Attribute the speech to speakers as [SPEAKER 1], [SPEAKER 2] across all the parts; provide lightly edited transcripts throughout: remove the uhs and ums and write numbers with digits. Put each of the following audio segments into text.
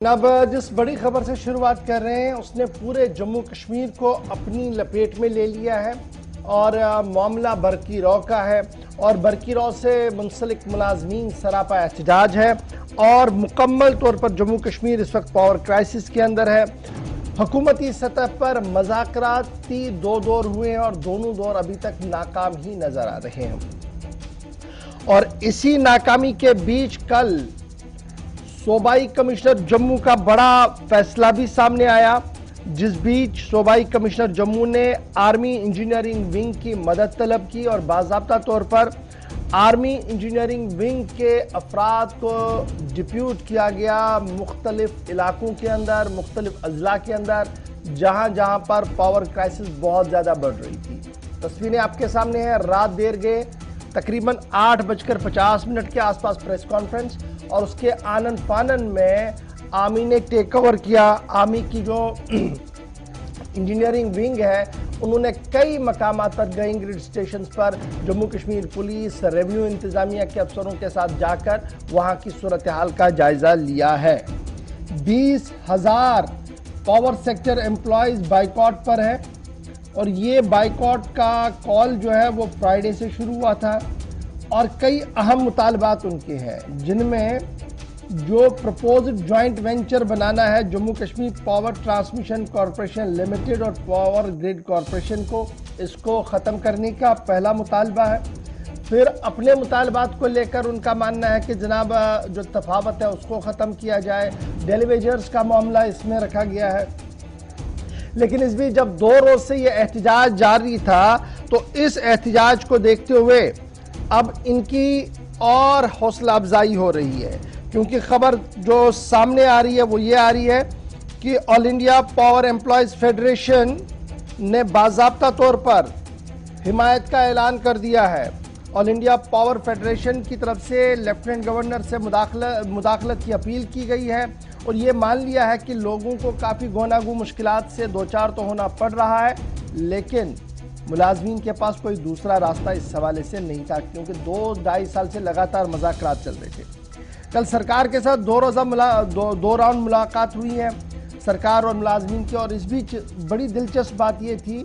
[SPEAKER 1] अब जिस बड़ी खबर से शुरुआत कर रहे हैं उसने पूरे जम्मू कश्मीर को अपनी लपेट में ले लिया है और मामला बरकी रॉ का है और बरकी रॉ से मुंसलिक मुलाजमीन सरापा एहतजाज है और मुकम्मल तौर पर जम्मू कश्मीर इस वक्त पावर क्राइसिस के अंदर है। हुकूमती सतह पर मज़ाकराती दो दौर हुए हैं और दोनों दौर अभी तक नाकाम ही नजर आ रहे हैं और इसी नाकामी के बीच कल सूबाई कमिश्नर जम्मू का बड़ा फैसला भी सामने आया, जिस बीच सूबाई कमिश्नर जम्मू ने आर्मी इंजीनियरिंग विंग की मदद तलब की और बाज़ाब्ता तौर पर आर्मी इंजीनियरिंग विंग के अफराद को डिप्यूट किया गया मुख्तलिफ इलाकों के अंदर, मुख्तलिफ अजला के अंदर, जहां जहां पर पावर क्राइसिस बहुत ज़्यादा बढ़ रही थी। तस्वीरें आपके सामने हैं। रात देर गए तकरीबन 8:50 के आसपास प्रेस कॉन्फ्रेंस और उसके आनन फानन में आर्मी ने टेक ओवर किया। आर्मी की जो इंजीनियरिंग विंग है उन्होंने कई मकामात पर गई, ग्रिड स्टेशन पर जम्मू कश्मीर पुलिस, रेवेन्यू इंतजामिया के अफसरों के साथ जाकर वहां की सूरत हाल का जायजा लिया है। 20,000 पावर सेक्टर एम्प्लॉयज बाइकआउट पर है और ये बाइकआउट का कॉल जो है वो फ्राइडे से शुरू हुआ था और कई अहम मुतालबात उनके हैं, जिनमें जो प्रपोज्ड जॉइंट वेंचर बनाना है Jammu Kashmir power transmission corporation limited और पावर ग्रिड कॉरपोरेशन को, इसको ख़त्म करने का पहला मुतालबा है। फिर अपने मुतालबात को लेकर उनका मानना है कि जनाब जो तफावत है उसको ख़त्म किया जाए। डेलीवेजर्स का मामला इसमें रखा गया है। लेकिन इस बीच जब 2 रोज से ये एहतजाज जारी था तो इस एहतजाज को देखते हुए अब इनकी और हौसला अफजाई हो रही है, क्योंकि खबर जो सामने आ रही है वो ये आ रही है कि all India power employees federation ने बाज़ाब्ता तौर पर हिमायत का ऐलान कर दिया है। ऑल इंडिया पावर फेडरेशन की तरफ से लेफ्टिनेंट गवर्नर से मुदाखलत की अपील की गई है और ये मान लिया है कि लोगों को काफ़ी गोनागू मुश्किलात से दो चार तो होना पड़ रहा है, लेकिन मुलाजमीन के पास कोई दूसरा रास्ता इस हवाले से नहीं था, क्योंकि 2-2.5 साल से लगातार मज़ाकरात चल रहे थे। कल सरकार के साथ 2 राउंड मुलाकात हुई है सरकार और मुलाजमीन की, और इस बीच बड़ी दिलचस्प बात यह थी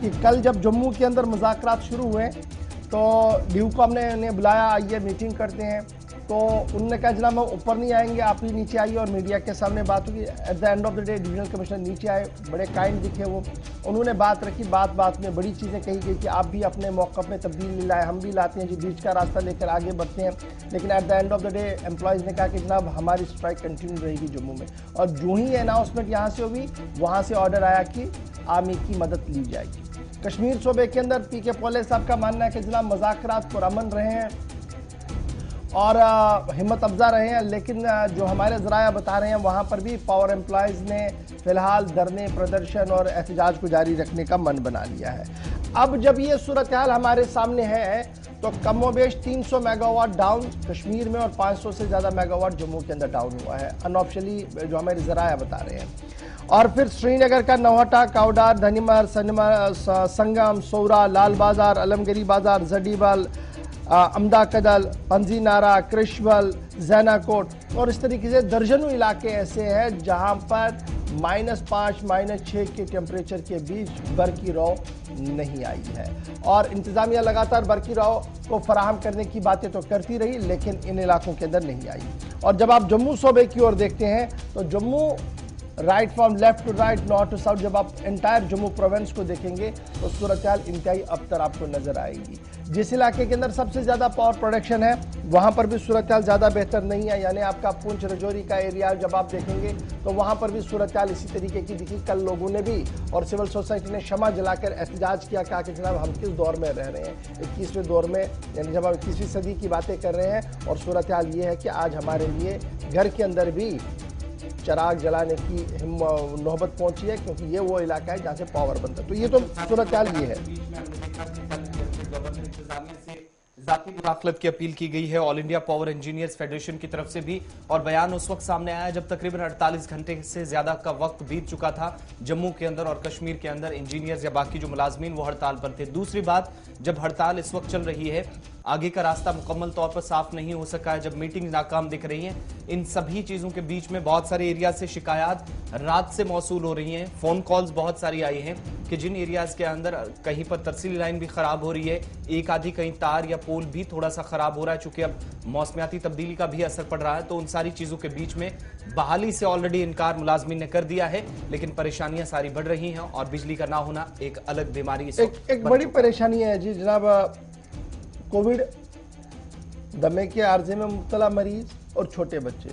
[SPEAKER 1] कि कल जब जम्मू के अंदर मज़ाकरात शुरू हुए तो ड्यूकॉम ने उन्हें बुलाया, आइए मीटिंग करते हैं। तो उन्होंने कहा जनाब हम ऊपर नहीं आएंगे, आप ही नीचे आइए और मीडिया के सामने बात होगी। At the end of the day divisional commissioner नीचे आए, बड़े काइंड दिखे वो, उन्होंने बात रखी। बात में बड़ी चीज़ें कही गई कि आप भी अपने मौक़िफ़ में तब्दीली लाए, हम भी लाते हैं जी, बीच का रास्ता लेकर आगे बढ़ते हैं। लेकिन at the end of the day employees ने कहा कि जनाब हमारी स्ट्राइक कंटिन्यू रहेगी जम्मू में, और जो ही अनाउंसमेंट यहाँ से होगी वहाँ से ऑर्डर आया कि आर्मी की मदद ली जाएगी। कश्मीर सूबे के अंदर पीके पोले साहब का मानना है कि जनाब मज़ाकरात पुरअमन रहे हैं और हिम्मत अफजा रहे हैं, लेकिन जो हमारे ज़राया बता रहे हैं वहाँ पर भी पावर एम्प्लॉयज़ ने फ़िलहाल धरने, प्रदर्शन और एहतजाज को जारी रखने का मन बना लिया है। अब जब ये सूरत हाल हमारे सामने है तो कमोबेश 300 मेगावाट डाउन कश्मीर में और 500 से ज़्यादा मेगावाट जम्मू के अंदर डाउन हुआ है, अनऑफिशियली जो हमारे ज़राया बता रहे हैं। और फिर श्रीनगर का नौहटा, काउडार, धनीमर, संगम, सौरा, लाल बाजार, अलमगरी बाजार, जडीबल, अमदा कदल, पंजी नारा, कृष्णबल, जैनाकोट और इस तरीके से दर्जनों इलाके ऐसे हैं जहां पर -5, -6 के टेम्परेचर के बीच बरकी रौ नहीं आई है। और इंतजामिया लगातार बरकी रौ को फराहम करने की बातें तो करती रही, लेकिन इन इलाकों के अंदर नहीं आई। और जब आप जम्मू सूबे की ओर देखते हैं तो Jammu right from left to right, north to south, जब आप एंटायर जम्मू प्रोविंस को देखेंगे तो सूरत हाल इंतहाई अबतर आपको नजर आएगी। जिस इलाके के अंदर सबसे ज़्यादा पावर प्रोडक्शन है वहाँ पर भी सूरत हाल ज़्यादा बेहतर नहीं है, यानी आपका पुंछ रजौरी का एरिया जब आप देखेंगे तो वहाँ पर भी सूरत हाल इसी तरीके की दिखी। कल लोगों ने भी और सिविल सोसाइटी ने शमा जलाकर एहतजाज किया, कहा कि जनाब हम किस दौर में रह रहे हैं, 21वें दौर में, यानी जब हम 21वीं सदी की बातें कर रहे हैं और सूरत हाल ये है कि आज हमारे लिए घर के अंदर भी चराग जलाने की नौबत पहुंची है, क्योंकि ये वो इलाका है जहां से पावर बनता है। तो ये तो सूरत हाल ये है।
[SPEAKER 2] जाती मुदाखलत की अपील की गई है all India power engineers federation की तरफ से भी, और बयान उस वक्त सामने आया जब तकरीबन 48 घंटे से ज्यादा का वक्त बीत चुका था जम्मू के अंदर और कश्मीर के अंदर इंजीनियर्स या बाकी जो मुलाजमीन वो हड़ताल पर थे। दूसरी बात, जब हड़ताल इस वक्त चल रही है आगे का रास्ता मुकम्मल तौर पर साफ नहीं हो सका है, जब मीटिंग नाकाम दिख रही हैं। इन सभी चीजों के बीच में बहुत सारे एरिया से शिकायत रात से मौसूल हो रही हैं। फोन कॉल्स बहुत सारी आई हैं कि जिन एरियाज के अंदर कहीं पर तरसीली लाइन भी खराब हो रही है, एक आधी कहीं तार या पोल भी थोड़ा सा खराब हो रहा है। चूंकि अब मौसमियाती तब्दीली का भी असर पड़ रहा है, तो उन सारी चीजों के बीच में बहाली से ऑलरेडी इनकार मुलाजमीन ने कर दिया है, लेकिन परेशानियां सारी बढ़ रही हैं और बिजली का ना होना एक अलग बीमारी
[SPEAKER 1] एक बड़ी परेशानी है जी जनाब। कोविड, दमे के आर्जे में मुब्तला मरीज और छोटे बच्चे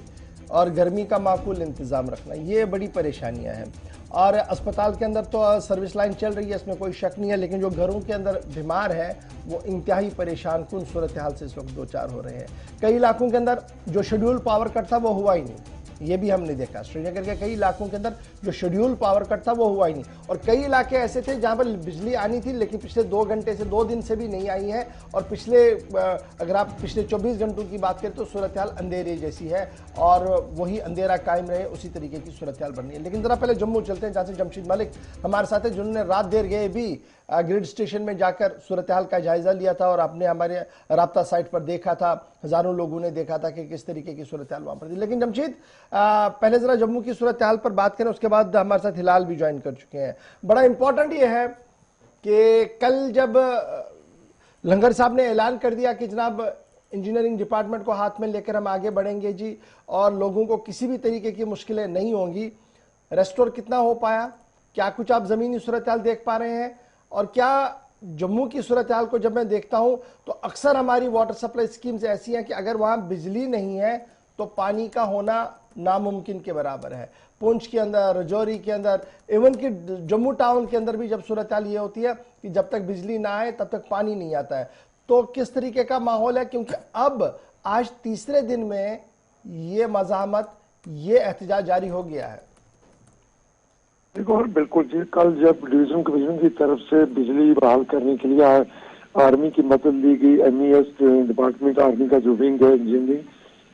[SPEAKER 1] और गर्मी का माकूल इंतज़ाम रखना, ये बड़ी परेशानियां हैं। और अस्पताल के अंदर तो सर्विस लाइन चल रही है, इसमें कोई शक नहीं है, लेकिन जो घरों के अंदर बीमार है वो इंतहाई परेशान कुन सूरत हाल से इस वक्त दो चार हो रहे हैं। कई इलाकों के अंदर जो शेड्यूल पावर कट था वो हुआ ही नहीं, ये भी हमने देखा। श्रीनगर के कई इलाकों के अंदर जो शेड्यूल पावर कट था वो हुआ ही नहीं, और कई इलाके ऐसे थे जहां पर बिजली आनी थी लेकिन पिछले 2 घंटे से 2 दिन से भी नहीं आई है। और अगर आप पिछले 24 घंटों की बात करें तो सूरत हाल अंधेरे जैसी है और वही अंधेरा कायम रहे उसी तरीके की सूरत हाल बन रही है। लेकिन जरा पहले जम्मू चलते हैं, जहां से जमशीद मलिक हमारे साथ है, जिन्होंने रात देर गए भी ग्रिड स्टेशन में जाकर सूरत हाल का जायजा लिया था और आपने हमारे राब्ता साइट पर देखा था, हजारों लोगों ने देखा था कि किस तरीके की सूरत हाल वहां पर थी। लेकिन जमशीद, पहले जरा जम्मू की सूरत हाल पर बात करें, उसके बाद हमारे साथ हिलाल भी ज्वाइन कर चुके हैं। बड़ा इंपॉर्टेंट ये है कि कल जब लंगर साहब ने ऐलान कर दिया कि जनाब इंजीनियरिंग डिपार्टमेंट को हाथ में लेकर हम आगे बढ़ेंगे जी और लोगों को किसी भी तरीके की मुश्किलें नहीं होंगी, रेस्टोर कितना हो पाया? क्या कुछ आप जमीनी सूरत हाल देख पा रहे हैं? और क्या जम्मू की सूरत हाल को जब मैं देखता हूं तो अक्सर हमारी वाटर सप्लाई स्कीम्स ऐसी हैं कि अगर वहां बिजली नहीं है तो पानी का होना नामुमकिन के बराबर है। पुंछ के अंदर, रजौरी के अंदर, इवन कि जम्मू टाउन के अंदर भी जब सूरत हाल ये होती है कि जब तक बिजली ना आए तब तक पानी नहीं आता है। तो किस तरीके का माहौल है, क्योंकि अब आज तीसरे दिन में ये मज़ाहमत, ये एहतजाज जारी हो गया है।
[SPEAKER 3] देखो बिल्कुल जी, कल जब डिवीजन कमीशन की तरफ से बिजली बहाल करने के लिए आर्मी की मदद ली गई, MES डिपार्टमेंट आर्मी का जो विंग है इंजीनियरिंग,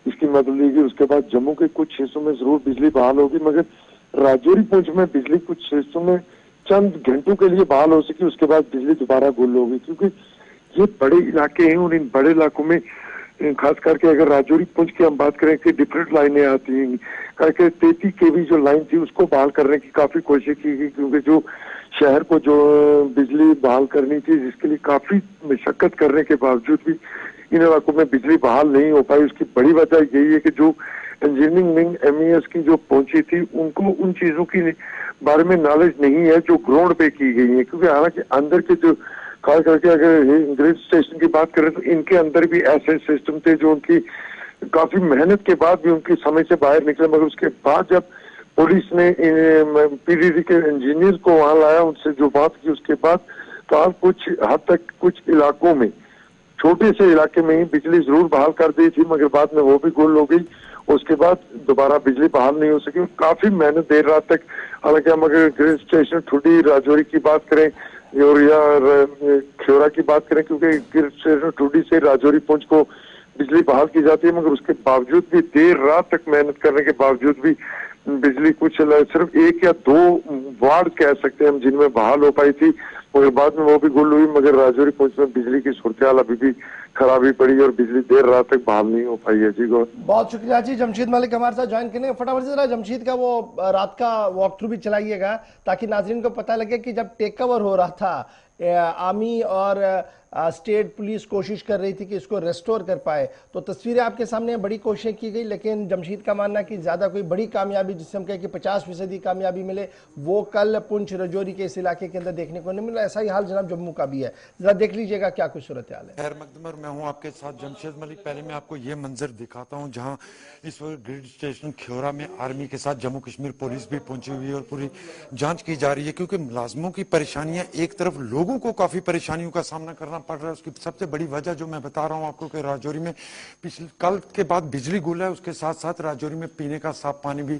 [SPEAKER 3] इसकी मदद ली गई। उसके बाद जम्मू के कुछ हिस्सों में जरूर बिजली बहाल होगी, मगर राजौरी पुंछ में बिजली कुछ हिस्सों में चंद घंटों के लिए बहाल हो सकी, उसके बाद बिजली दोबारा गुल हो गई। क्योंकि ये बड़े इलाके हैं और इन बड़े इलाकों में खास करके अगर राजौरी पुंछ की हम बात करें कि डिफरेंट लाइनें आती हैं, करके 33 kV जो लाइन थी उसको बहाल करने की काफी कोशिश की गई, क्योंकि जो शहर को जो बिजली बहाल करनी थी जिसके लिए काफी मशक्कत करने के बावजूद भी इन इलाकों में बिजली बहाल नहीं हो पाई। उसकी बड़ी वजह यही है कि जो इंजीनियरिंग विंग MES की जो पहुंची थी उनको उन चीजों की बारे में नॉलेज नहीं है जो ग्राउंड पे की गई है। क्योंकि हालांकि अंदर के जो खास करके अगर ग्रिड स्टेशन की बात करें तो इनके अंदर भी ऐसे सिस्टम थे जो उनकी काफी मेहनत के बाद भी उनकी समय से बाहर निकले, मगर उसके बाद जब पुलिस ने PDD के इंजीनियर को वहां लाया, उनसे जो बात की, उसके बाद तो कुछ हद तक कुछ इलाकों में, छोटे से इलाके में ही बिजली जरूर बहाल कर दी थी, मगर बाद में वो भी गुल हो गई। उसके बाद दोबारा बिजली बहाल नहीं हो सकी, काफी मेहनत देर रात तक। हालांकि हम अगर ग्रिड स्टेशन ठुडी राजौरी की बात करें और या ख्योरा की बात करें, क्योंकि ग्रिड स्टेशन ठुडी से राजौरी पुंछ को बिजली बहाल की जाती है, मगर उसके बावजूद भी देर रात तक मेहनत करने के बावजूद भी बिजली कुछ सिर्फ 1 या 2 वार्ड कह सकते हैं हम जिनमें बहाल हो पाई थी, और बाद में वो भी गुल हुई। मगर राजौरी पुंछ में बिजली की सूरत हाल अभी भी खराबी पड़ी और बिजली देर रात तक बहाल नहीं हो पाई है। जी गौर,
[SPEAKER 1] बहुत शुक्रिया जी जमशीद मलिक हमारे साथ ज्वाइन करने। फटाफट से जरा जमशीद का वो रात का वॉक थ्रू भी चलाइएगा ताकि नाजरीन को पता लगे कि जब टेक ओवर हो रहा था आर्मी और स्टेट पुलिस कोशिश कर रही थी कि इसको रेस्टोर कर पाए, तो तस्वीरें आपके सामने बड़ी कोशिशें की गई, लेकिन जमशीद का मानना कि ज्यादा कोई बड़ी कामयाबी जिसे हम कहें कि 50% कामयाबी मिले वो कल पुंछ रजौरी के इस इलाके के अंदर देखने को नहीं मिला। ऐसा ही हाल जनाब जम्मू का भी है, जरा देख लीजिएगा क्या कुछ सूरत हाल है।
[SPEAKER 4] खैर मकदमर, मैं हूं आपके साथ जमशेद मलिक। पहले मैं आपको ये मंजर दिखाता हूं जहां इस वक्त ग्रिड स्टेशन ख्योरा में आर्मी के साथ जम्मू कश्मीर पुलिस भी पहुंची हुई है और पूरी जांच की जा रही है, क्योंकि मुलाजमों की परेशानियां एक तरफ, लोगों को काफी परेशानियों का सामना करना पड़ रहा है। उसकी सबसे बड़ी वजह जो मैं बता रहा हूं आपको कि राजौरी में पिछले कल के बाद बिजली गुल है, उसके साथ साथ राजौरी में पीने का साफ पानी भी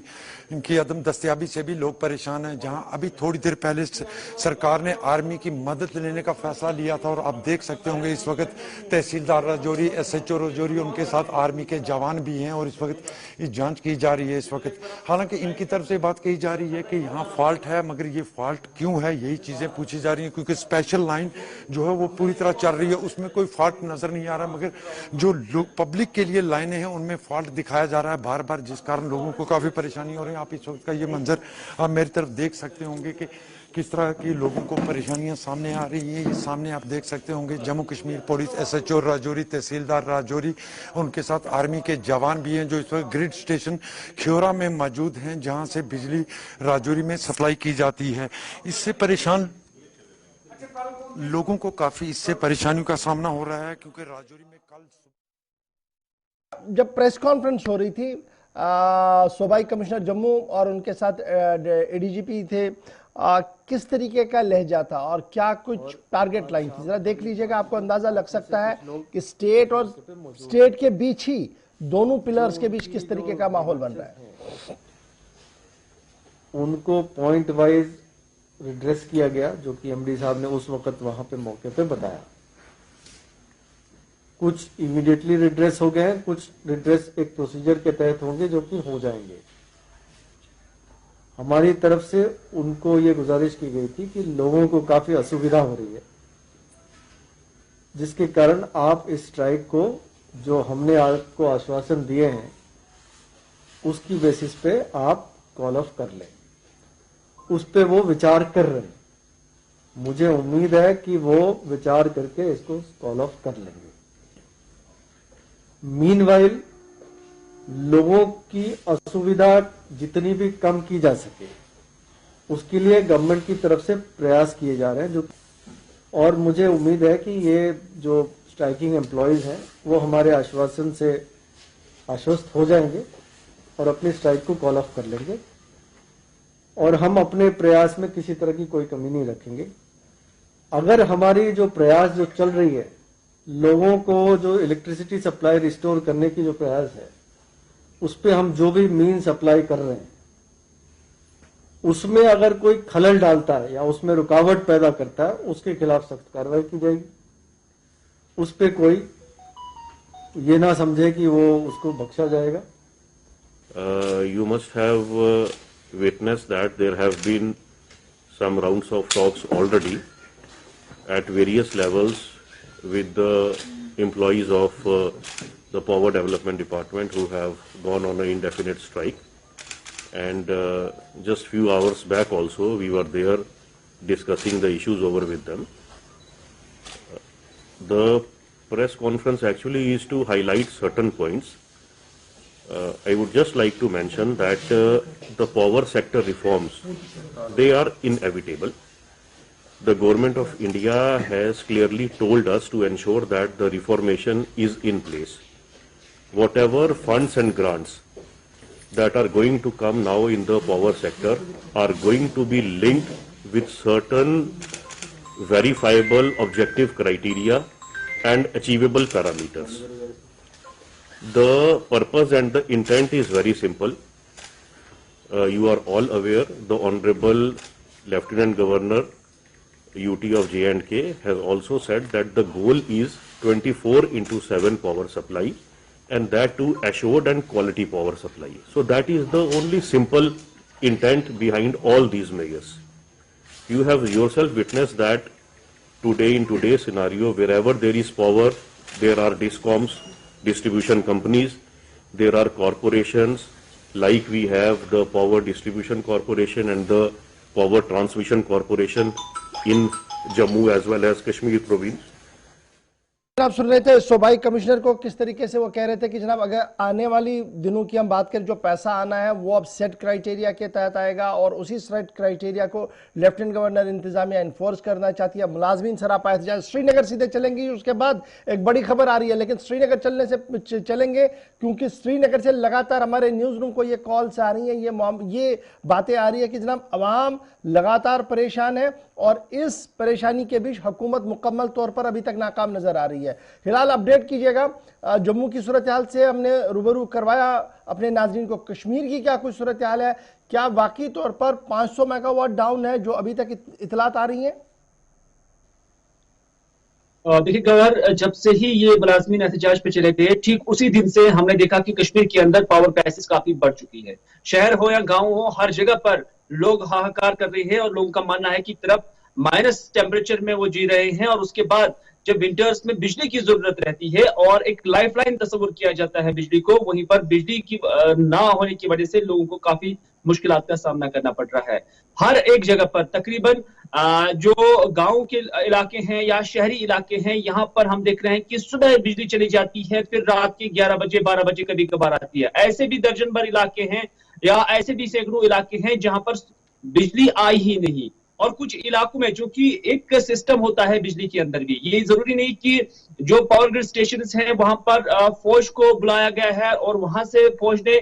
[SPEAKER 4] इनकी अदम दस्तयाबी से भी लोग परेशान हैं। जहां अभी थोड़ी देर पहले सरकार ने आर्मी की मदद लेने का फैसला लिया था और आप देख सकते होंगे इस वक्त तहसीलदार राजौरी, SHO राजौरी, उनके साथ आर्मी के जवान भी हैं और इस वक्त ये जांच की जा रही है इस वक्त। हालांकि इनकी तरफ से बात कही जा रही है कि यहाँ फॉल्ट है, मगर ये फॉल्ट क्यों है, यही चीजें पूछी जा रही है, क्योंकि स्पेशल लाइन जो है वो पूरी तरह चल रही है, उसमें कोई फॉल्ट नजर नहीं आ रहा, मगर जो लोग पब्लिक के लिए लाइनें हैं उनमें फॉल्ट दिखाया जा रहा है बार बार, जिस कारण लोगों को काफी परेशानी हो रही है। आप इस वक्त का ये मंजर आप मेरी तरफ देख सकते होंगे कि किस तरह की लोगों को परेशानियां सामने आ रही हैं। ये सामने आप देख सकते होंगे जम्मू कश्मीर पुलिस, SHO राजौरी, तहसीलदार राजौरी, उनके साथ आर्मी के जवान भी हैं जो इस वक्त ग्रिड स्टेशन ख्योरा में मौजूद हैं, जहां से बिजली राजौरी में सप्लाई की जाती है। इससे परेशान लोगों को काफी इससे परेशानियों का सामना हो रहा है, क्योंकि राजौरी में कल
[SPEAKER 1] जब प्रेस कॉन्फ्रेंस हो रही थी सूबाई कमिश्नर जम्मू और उनके साथ ADGP थे, किस तरीके का लहजा था और क्या कुछ टारगेट लाइन थी, जरा देख लीजिएगा। आपको अंदाजा लग सकता है कि स्टेट के बीच ही दोनों पिलर्स के बीच किस तरीके का माहौल बन रहा है।
[SPEAKER 5] उनको पॉइंट वाइज रिड्रेस किया गया, जो कि MD साहब ने उस वक्त वहां पे मौके पे बताया। कुछ इमीडिएटली रिड्रेस हो गए हैं, कुछ रिड्रेस एक प्रोसीजर के तहत होंगे जो कि हो जाएंगे। हमारी तरफ से उनको ये गुजारिश की गई थी कि लोगों को काफी असुविधा हो रही है, जिसके कारण आप इस स्ट्राइक को, जो हमने आपको आश्वासन दिए हैं, उसकी बेसिस पे आप कॉल ऑफ कर लें। उस पे वो विचार कर रहे हैं। मुझे उम्मीद है कि वो विचार करके इसको कॉल ऑफ कर लेंगे। मीनवाइल लोगों की असुविधा जितनी भी कम की जा सके उसके लिए गवर्नमेंट की तरफ से प्रयास किए जा रहे हैं, और मुझे उम्मीद है कि ये जो स्ट्राइकिंग एम्प्लॉयज हैं वो हमारे आश्वासन से आश्वस्त हो जाएंगे और अपनी स्ट्राइक को कॉल ऑफ कर लेंगे, और हम अपने प्रयास में किसी तरह की कोई कमी नहीं रखेंगे। अगर हमारी जो प्रयास जो चल रही है, लोगों को जो इलेक्ट्रिसिटी सप्लाई रिस्टोर करने की जो प्रयास है, उस पे हम जो भी मीन सप्लाई कर रहे हैं, उसमें अगर कोई खलल डालता है या उसमें रुकावट पैदा करता है, उसके खिलाफ सख्त कार्रवाई की जाएगी। उस पे कोई ये ना समझे कि वो उसको बख्शा जाएगा।
[SPEAKER 6] You must have witnessed that there have been some rounds of talks already at various levels with the employees of the Power Development Department who have gone on an indefinite strike. And just few hours back also we were there discussing the issues over with them. The press conference actually is to highlight certain points. I would just like to mention that the power sector reforms, they are inevitable. The government of India has clearly told us to ensure that the reformation is in place. Whatever funds and grants that are going to come now in the power sector are going to be linked with certain verifiable objective criteria and achievable parameters. The purpose and the intent is very simple. You are all aware, the Honorable Lieutenant Governor UT of J&K has also said that the goal is 24/7 power supply, and that too assured and quality power supply. So that is the only simple intent behind all these measures. You have yourself witnessed that today, in today's scenario, wherever there is power, there are DISCOMs, distribution companies, there are corporations, like we have the Power Distribution Corporation and the Power Transmission Corporation in Jammu as well as Kashmir province.
[SPEAKER 1] आप सुन रहे थे सूबाई commissioner को किस तरीके से वो कह रहे थे कि जनाब अगर आने वाली दिनों की हम बात करें, जो पैसा आना है वो अब सेट क्राइटेरिया के तहत आएगा और उसी सेट क्राइटेरिया को लेफ्टिनेंट गवर्नर इंतजामिया इन्फोर्स करना चाहती है। मुलाजमीन सरापा एहतजाज श्रीनगर सीधे चलेंगी। उसके बाद एक बड़ी खबर आ रही है, लेकिन श्रीनगर चलने से चलेंगे क्योंकि श्रीनगर से लगातार हमारे न्यूज रूम को ये कॉल्स आ रही हैं, ये बातें आ रही है कि जनाब अवाम लगातार परेशान है और इस परेशानी के बीच हुकूमत मुकम्मल तौर पर अभी तक नाकाम नजर आ रही है। फिलहाल अपडेट कीजिएगा, जम्मू की सूरत हाल से हमने रूबरू करवाया अपने नाजरीन को। कश्मीर की क्या कुछ सूरत हाल है, क्या वाकई तौर पर 500 मेगावाट डाउन है जो अभी तक इतलात आ रही है?
[SPEAKER 7] देखिए गवर, जब से ही ये मुलाजमीन एहतजाज पे चले गए, ठीक उसी दिन से हमने देखा कि कश्मीर के अंदर पावर क्राइसिस काफी बढ़ चुकी है। शहर हो या गांव हो, हर जगह पर लोग हाहाकार कर रहे हैं और लोगों का मानना है कि तरफ माइनस टेम्परेचर में वो जी रहे हैं, और उसके बाद जब विंटर्स में बिजली की जरूरत रहती है और एक लाइफलाइन तस्वुर किया जाता है बिजली को, वहीं पर बिजली की ना होने की वजह से लोगों को काफी मुश्किलात का सामना करना पड़ रहा है। हर एक जगह पर तकरीबन जो गांव के इलाके हैं या शहरी इलाके हैं, यहाँ पर हम देख रहे हैं कि सुबह बिजली चली जाती है, फिर रात के 11 बजे 12 बजे कभी कभार आती है। ऐसे भी दर्जन भर इलाके हैं या ऐसे भी सैकड़ों इलाके हैं जहां पर बिजली आई ही नहीं। और कुछ इलाकों में जो कि एक सिस्टम होता है बिजली के अंदर भी, ये जरूरी नहीं कि जो पावर ग्रिड स्टेशन हैं वहां पर फौज को बुलाया गया है और वहां से फौज ने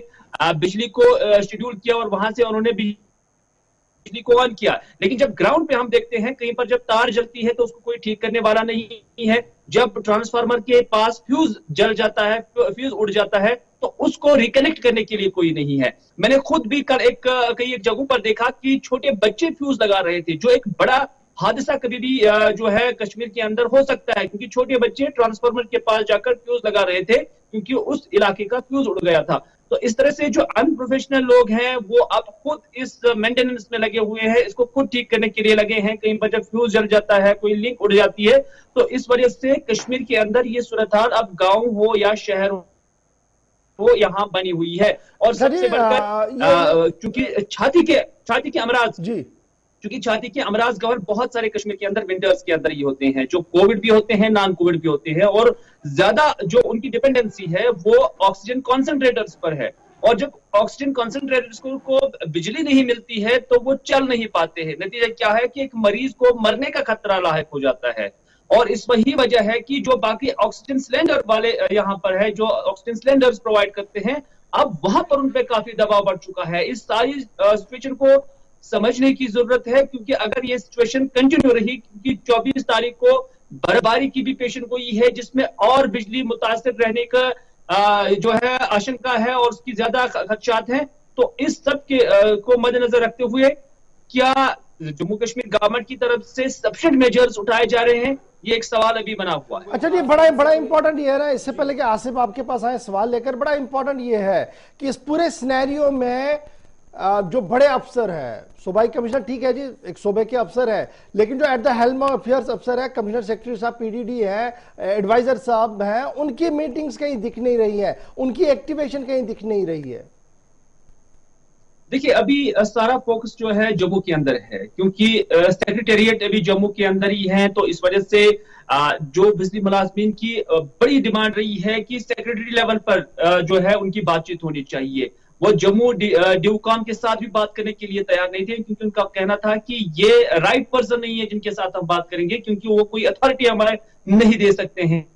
[SPEAKER 7] बिजली को शेड्यूल किया और वहां से उन्होंने बिजली को ऑन किया। लेकिन जब ग्राउंड पे हम देखते हैं कहीं पर जब तार जलती है तो उसको कोई ठीक करने वाला नहीं है। जब ट्रांसफार्मर के पास फ्यूज जल जाता है, फ्यूज उड़ जाता है, तो उसको रिकनेक्ट करने के लिए कोई नहीं है। मैंने खुद भी कल कई एक जगहों पर देखा कि छोटे बच्चे फ्यूज लगा रहे थे, जो एक बड़ा हादसा कभी भी जो है कश्मीर के अंदर हो सकता है, क्योंकि छोटे बच्चे ट्रांसफार्मर के पास जाकर फ्यूज लगा रहे थे क्योंकि उस इलाके का फ्यूज उड़ गया था। तो इस तरह से जो अनप्रोफेशनल लोग हैं वो अब खुद इस मेंटेनेंस में लगे हुए हैं, इसको खुद ठीक करने के लिए लगे हैं। कहीं पर जब फ्यूज जल जाता है, कोई लिंक उड़ जाती है, तो इस वजह से कश्मीर के अंदर ये सूरत हाल अब गांव हो या शहर वो यहाँ बनी हुई है। और सबसे बढ़कर चूंकि छाती के अमराज जी, क्योंकि छाती के अमराज गवर बहुत सारे कश्मीर के अंदर विंटर्स के अंदर ही होते हैं, जो कोविड भी होते हैं, नॉन कोविड भी होते हैं, और ज्यादा जो उनकी डिपेंडेंसी है वो ऑक्सीजन कॉन्सेंट्रेटर्स पर है। और जब ऑक्सीजन कॉन्सेंट्रेटर्स को बिजली नहीं मिलती है तो वो चल नहीं पाते हैं। नतीजा क्या है कि एक मरीज को मरने का खतरा लायक हो जाता है। और इस वही वजह है कि जो बाकी ऑक्सीजन सिलेंडर वाले यहाँ पर है, जो ऑक्सीजन सिलेंडर्स प्रोवाइड करते हैं, अब वहां पर उन पर काफी दबाव बढ़ चुका है। इस सारी सिचुएशन को समझने की जरूरत है, क्योंकि अगर ये सिचुएशन कंटिन्यू रही, क्योंकि 24 तारीख को बर्फबारी की भी पेशन गोई है जिसमें और बिजली मुतासिर रहने का जो है आशंका है और उसकी ज्यादा खदशात हैं। तो इस सब के को मद्देनजर रखते हुए क्या जम्मू कश्मीर गवर्नमेंट की तरफ से सफिशिएंट मेजर्स उठाए जा रहे हैं, ये एक सवाल अभी बना हुआ है।
[SPEAKER 1] अच्छा जी, बड़ा इंपॉर्टेंट ये है ना, इससे पहले कि आसिफ आपके पास आए सवाल लेकर, बड़ा इंपॉर्टेंट ये है कि इस पूरे सिनेरियो में जो बड़े अफसर है, सूबाई कमिश्नर ठीक है जी, एक सूबे के अफसर है, लेकिन जो at the helm of affairs अफसर है, कमिश्नर सेक्रेटरी साहब पीडीडी है, एडवाइजर साहब हैं, उनकी मीटिंग्स कहीं दिख नहीं रही है, उनकी एक्टिवेशन कहीं दिख नहीं रही है।
[SPEAKER 7] देखिए, अभी सारा फोकस जो है जम्मू के अंदर है, क्योंकि सेक्रेटेरिएट अभी जम्मू के अंदर ही है। तो इस वजह से जो बिजली मुलाजमीन की बड़ी डिमांड रही है कि सेक्रेटरी लेवल पर जो है उनकी बातचीत होनी चाहिए। वो जम्मू ड्यूकॉम के साथ भी बात करने के लिए तैयार नहीं थे, क्योंकि उनका कहना था कि ये राइट पर्सन नहीं है जिनके साथ हम बात करेंगे, क्योंकि वो कोई अथॉरिटी हमारे नहीं दे सकते हैं।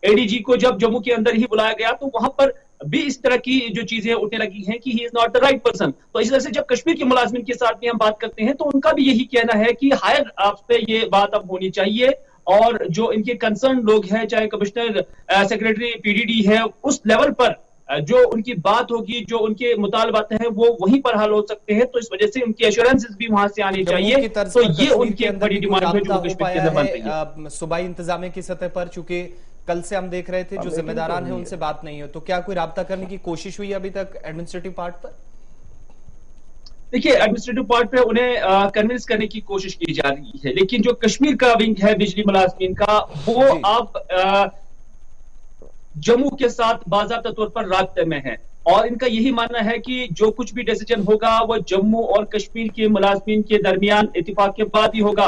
[SPEAKER 7] एडीजी को जब जम्मू के अंदर ही बुलाया गया तो वहां पर भी इस तरह की जो चीजें उठने लगी हैं कि he is not the right person. तो इस तरह से जब कश्मीर के मुलाजमिन के साथ भी हम बात करते हैं तो उनका भी यही कहना है कि हायर आप पे ये बात अब होनी चाहिए, और जो इनके कंसर्न लोग हैं, चाहे कमिश्नर सेक्रेटरी पीडीडी है, उस लेवल पर जो उनकी बात होगी, जो उनके मुतालबात हैं, वो वहीं पर हल हो सकते हैं। तो इस वजह से उनकी एश्योरेंसेस भी वहां से आनी चाहिए। तो ये उनकी एक बड़ी डिमांड है जो कश्मीर के अंदर बन रही है।
[SPEAKER 2] सूबाई इंतजामिया की सतह पर, चूंकि कल से हम देख रहे थे जो जिम्मेदारान हैं उनसे बात नहीं हो, तो क्या कोई राब्ता करने की कोशिश हुई अभी तक एडमिनिस्ट्रेटिव पार्ट पर?
[SPEAKER 7] देखिए, एडमिनिस्ट्रेटिव पार्ट पे उन्हें कन्विंस करने की कोशिश की जा रही है, लेकिन जो कश्मीर का विंग है बिजली मुलाजमीन का, वो अब जम्मू के साथ बाज़ाब्ता तौर पर राब्ते में है। और इनका यही मानना है कि जो कुछ भी डिसीजन होगा वो जम्मू और कश्मीर के मुलाजमीन के दरमियान इत्तेफाक के बाद ही होगा।